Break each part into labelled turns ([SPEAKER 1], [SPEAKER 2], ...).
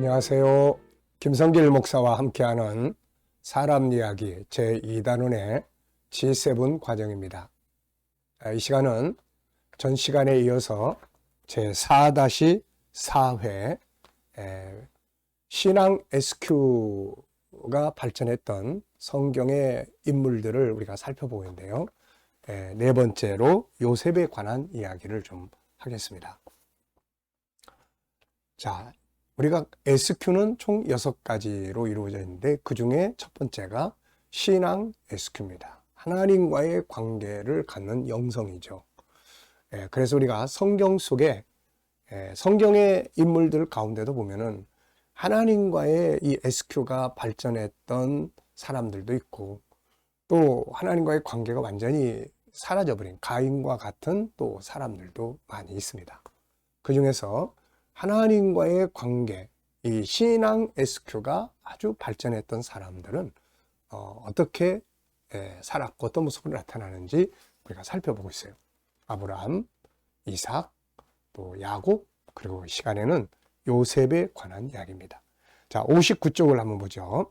[SPEAKER 1] 안녕하세요. 김성길 목사와 함께하는 사람 이야기 제2단원의 G7 과정입니다. 이 시간은 전 시간에 이어서 제4-4회 신앙 SQ가 발전했던 성경의 인물들을 우리가 살펴보고 있는데요. 네 번째로 요셉에 관한 이야기를 좀 하겠습니다. 자, 우리가 SQ는 총 6가지로 이루어져 있는데 그 중에 첫 번째가 신앙 SQ입니다. 하나님과의 관계를 갖는 영성이죠. 그래서 우리가 성경 속에 성경의 인물들 가운데도 보면은 하나님과의 이 SQ가 발전했던 사람들도 있고 또 하나님과의 관계가 완전히 사라져버린 가인과 같은 또 사람들도 많이 있습니다. 그 중에서 하나님과의 관계, 이 신앙 SQ가 아주 발전했던 사람들은 어떻게 살았고 어떤 모습으로 나타나는지 우리가 살펴보고 있어요. 아브라함, 이삭, 또 야곱, 그리고 이 시간에는 요셉에 관한 이야기입니다. 자, 59쪽을 한번 보죠.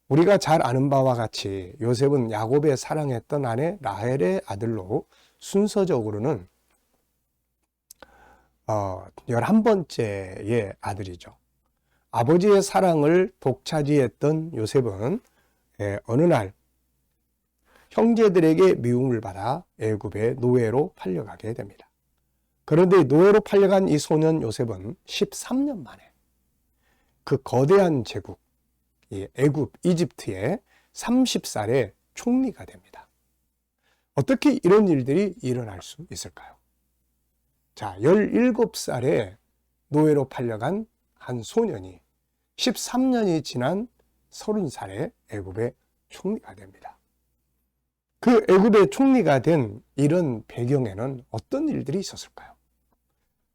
[SPEAKER 1] 우리가 잘 아는 바와 같이 요셉은 야곱의 사랑했던 아내 라헬의 아들로 순서적으로는 11번째의 아들이죠. 아버지의 사랑을 독차지했던 요셉은 어느 날 형제들에게 미움을 받아 애굽의 노예로 팔려가게 됩니다. 그런데 노예로 팔려간 이 소년 요셉은 13년 만에 그 거대한 제국, 애굽, 이집트의 30살의 총리가 됩니다. 어떻게 이런 일들이 일어날 수 있을까요? 자, 17살에 노예로 팔려간 한 소년이 13년이 지난 30살에 애굽의 총리가 됩니다. 그 애굽의 총리가 된 이런 배경에는 어떤 일들이 있었을까요?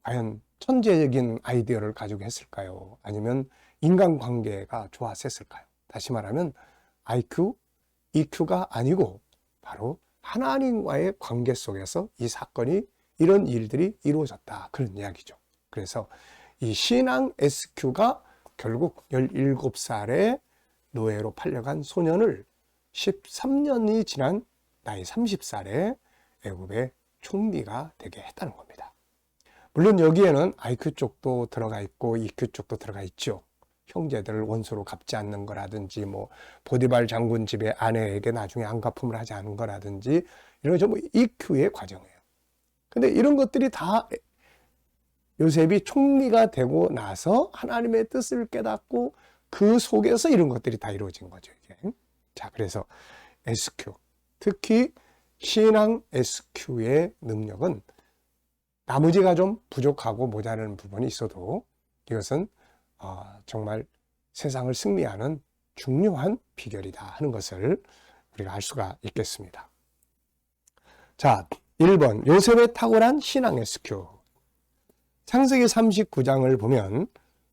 [SPEAKER 1] 과연 천재적인 아이디어를 가지고 했을까요? 아니면 인간관계가 좋았을까요? 다시 말하면 IQ, EQ가 아니고 바로 하나님과의 관계 속에서 이 사건이 이런 일들이 이루어졌다. 그런 이야기죠. 그래서 이 신앙 SQ가 결국 17살에 노예로 팔려간 소년을 13년이 지난 나이 30살에 애굽의 총리가 되게 했다는 겁니다. 물론 여기에는 IQ 쪽도 들어가 있고 EQ 쪽도 들어가 있죠. 형제들을 원수로 갚지 않는 거라든지 보디발 장군 집의 아내에게 나중에 안갚음을 하지 않은 거라든지 이런 게 전부 EQ의 과정이에요. 근데 이런 것들이 다 요셉이 총리가 되고 나서 하나님의 뜻을 깨닫고 그 속에서 이런 것들이 다 이루어진 거죠. 이게. 자, 그래서 SQ, 특히 신앙 SQ의 능력은 나머지가 좀 부족하고 모자라는 부분이 있어도 이것은 정말 세상을 승리하는 중요한 비결이다 하는 것을 우리가 알 수가 있겠습니다. 자, 1번 요셉의 탁월한 신앙 SQ. 창세기 39장을 보면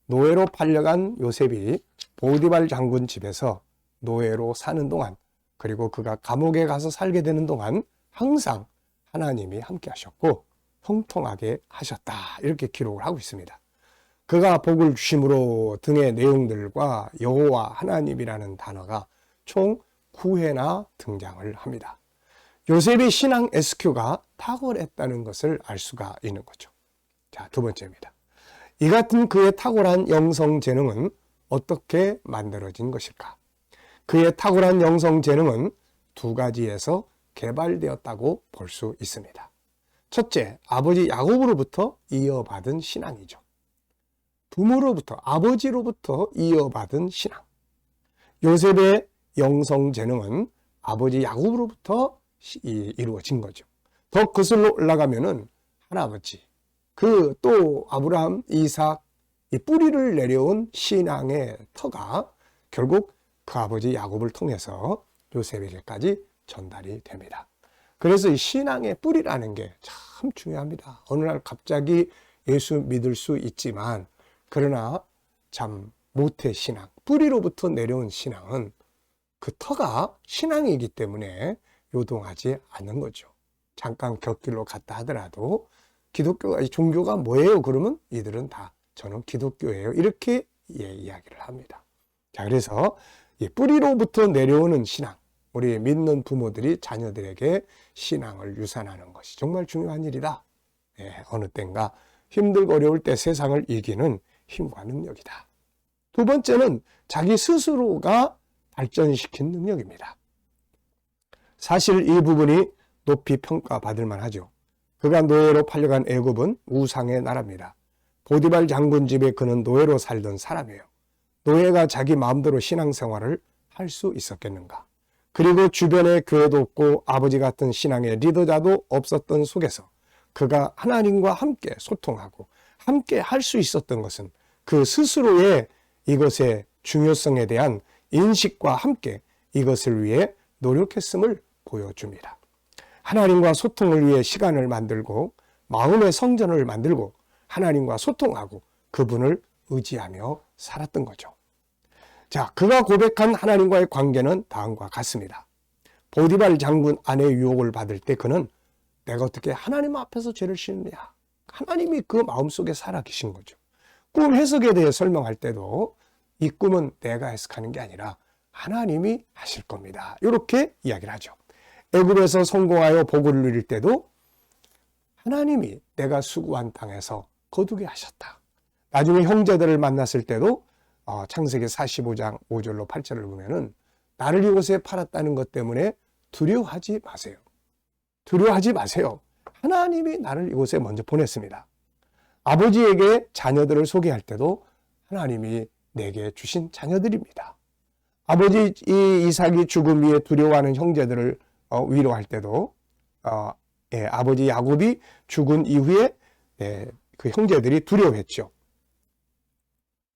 [SPEAKER 1] 노예로 팔려간 요셉이 보디발 장군 집에서 노예로 사는 동안 그리고 그가 감옥에 가서 살게 되는 동안 항상 하나님이 함께 하셨고 형통하게 하셨다. 이렇게 기록을 하고 있습니다. 그가 복을 주심으로 등의 내용들과 여호와 하나님이라는 단어가 총 9회나 등장을 합니다. 요셉의 신앙 SQ가 탁월했다는 것을 알 수가 있는 거죠. 자, 두 번째입니다. 이 같은 그의 탁월한 영성 재능은 어떻게 만들어진 것일까? 그의 탁월한 영성 재능은 두 가지에서 개발되었다고 볼 수 있습니다. 첫째, 아버지 야곱으로부터 이어받은 신앙이죠. 부모로부터, 아버지로부터 이어받은 신앙. 요셉의 영성 재능은 아버지 야곱으로부터 이루어진 거죠. 더 거슬러 올라가면은 할아버지, 또 아브라함, 이삭, 이 뿌리를 내려온 신앙의 터가 결국 그 아버지 야곱을 통해서 요셉에게까지 전달이 됩니다. 그래서 이 신앙의 뿌리라는 게 참 중요합니다. 어느 날 갑자기 예수 믿을 수 있지만 그러나 참 모태 신앙, 뿌리로부터 내려온 신앙은 그 터가 신앙이기 때문에 요동하지 않는 거죠. 잠깐 곁길로 갔다 하더라도 기독교가, 종교가 뭐예요? 그러면 이들은 다 저는 기독교예요. 이렇게 이야기를 합니다. 자, 그래서 이 뿌리로부터 내려오는 신앙, 우리 믿는 부모들이 자녀들에게 신앙을 유산하는 것이 정말 중요한 일이다. 어느 땐가 힘들고 어려울 때 세상을 이기는 힘과 능력이다. 두 번째는 자기 스스로가 발전시킨 능력입니다. 사실 이 부분이 높이 평가받을 만하죠. 그가 노예로 팔려간 애굽은 우상의 나라입니다. 보디발 장군 집에 그는 노예로 살던 사람이에요. 노예가 자기 마음대로 신앙생활을 할 수 있었겠는가? 그리고 주변에 교회도 없고 아버지 같은 신앙의 리더자도 없었던 속에서 그가 하나님과 함께 소통하고 함께 할 수 있었던 것은 그 스스로의 이것의 중요성에 대한 인식과 함께 이것을 위해 노력했음을 보여줍니다. 하나님과 소통을 위해 시간을 만들고 마음의 성전을 만들고 하나님과 소통하고 그분을 의지하며 살았던 거죠. 자, 그가 고백한 하나님과의 관계는 다음과 같습니다. 보디발 장군 아내의 유혹을 받을 때 그는 내가 어떻게 하나님 앞에서 죄를 씻느냐. 하나님이 그 마음속에 살아 계신 거죠. 꿈 해석에 대해 설명할 때도 이 꿈은 내가 해석하는 게 아니라 하나님이 하실 겁니다. 이렇게 이야기를 하죠. 애굽에서 성공하여 복을 누릴 때도 하나님이 내가 수고한 땅에서 거두게 하셨다. 나중에 형제들을 만났을 때도 창세기 45장 5절로 8절을 보면은 나를 이곳에 팔았다는 것 때문에 두려워하지 마세요. 두려워하지 마세요. 하나님이 나를 이곳에 먼저 보냈습니다. 아버지에게 자녀들을 소개할 때도 하나님이 내게 주신 자녀들입니다. 아버지 이삭이 죽음 위에 두려워하는 형제들을 위로할 때도 아버지 야곱이 죽은 이후에 그 형제들이 두려워했죠.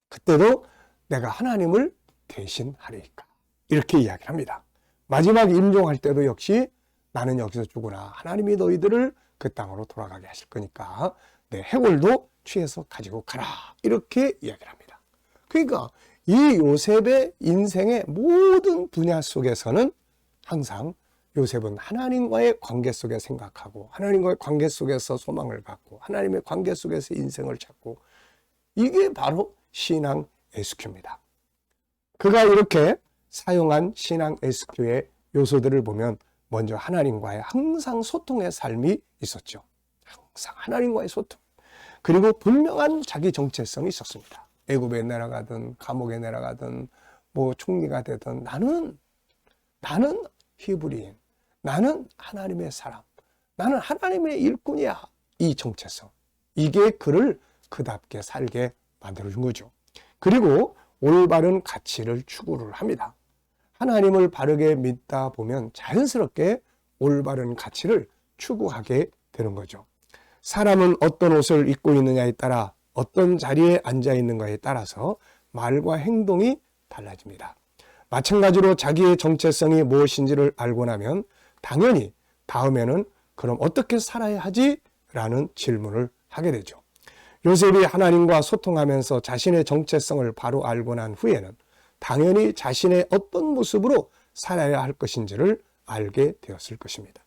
[SPEAKER 1] 그때도 내가 하나님을 대신하리까 이렇게 이야기를 합니다. 마지막 임종할 때도 역시 나는 여기서 죽으나 하나님이 너희들을 그 땅으로 돌아가게 하실 거니까 내 해골도 취해서 가지고 가라 이렇게 이야기를 합니다. 그러니까 이 요셉의 인생의 모든 분야 속에서는 항상 요셉은 하나님과의 관계 속에 생각하고 하나님과의 관계 속에서 소망을 갖고 하나님의 관계 속에서 인생을 찾고 이게 바로 신앙 SQ입니다. 그가 이렇게 사용한 신앙 SQ의 요소들을 보면 먼저 하나님과의 항상 소통의 삶이 있었죠. 항상 하나님과의 소통. 그리고 분명한 자기 정체성이 있었습니다. 애굽에 내려가든 감옥에 내려가든 뭐 총리가 되든 나는 히브리인, 나는 하나님의 사람, 나는 하나님의 일꾼이야. 이 정체성. 이게 그를 그답게 살게 만들어준 거죠. 그리고 올바른 가치를 추구를 합니다. 하나님을 바르게 믿다 보면 자연스럽게 올바른 가치를 추구하게 되는 거죠. 사람은 어떤 옷을 입고 있느냐에 따라 어떤 자리에 앉아 있는가에 따라서 말과 행동이 달라집니다. 마찬가지로 자기의 정체성이 무엇인지를 알고 나면 당연히 다음에는 그럼 어떻게 살아야 하지? 라는 질문을 하게 되죠. 요셉이 하나님과 소통하면서 자신의 정체성을 바로 알고 난 후에는 당연히 자신의 어떤 모습으로 살아야 할 것인지를 알게 되었을 것입니다.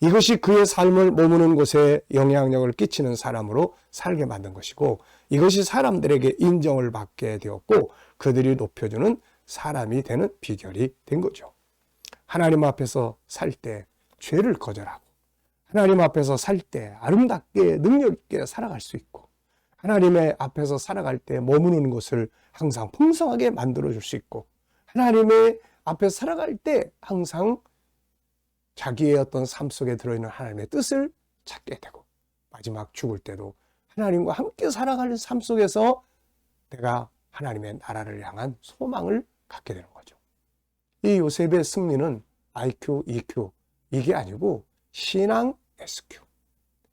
[SPEAKER 1] 이것이 그의 삶을 머무는 곳에 영향력을 끼치는 사람으로 살게 만든 것이고 이것이 사람들에게 인정을 받게 되었고 그들이 높여주는 사람이 되는 비결이 된 거죠. 하나님 앞에서 살 때 죄를 거절하고 하나님 앞에서 살 때 아름답게 능력 있게 살아갈 수 있고 하나님의 앞에서 살아갈 때 머무는 곳을 항상 풍성하게 만들어줄 수 있고 하나님의 앞에 살아갈 때 항상 자기의 어떤 삶 속에 들어있는 하나님의 뜻을 찾게 되고 마지막 죽을 때도 하나님과 함께 살아가는 삶 속에서 내가 하나님의 나라를 향한 소망을 갖게 되는 거죠. 이 요셉의 승리는 IQ, EQ 이게 아니고 신앙 SQ.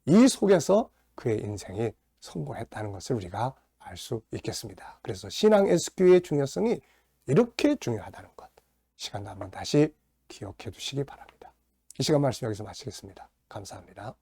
[SPEAKER 1] 이 속에서 그의 인생이 성공했다는 것을 우리가 알 수 있겠습니다. 그래서 신앙 SQ의 중요성이 이렇게 중요하다는 것. 시간도 한번 다시 기억해 두시기 바랍니다. 이 시간 말씀 여기서 마치겠습니다. 감사합니다.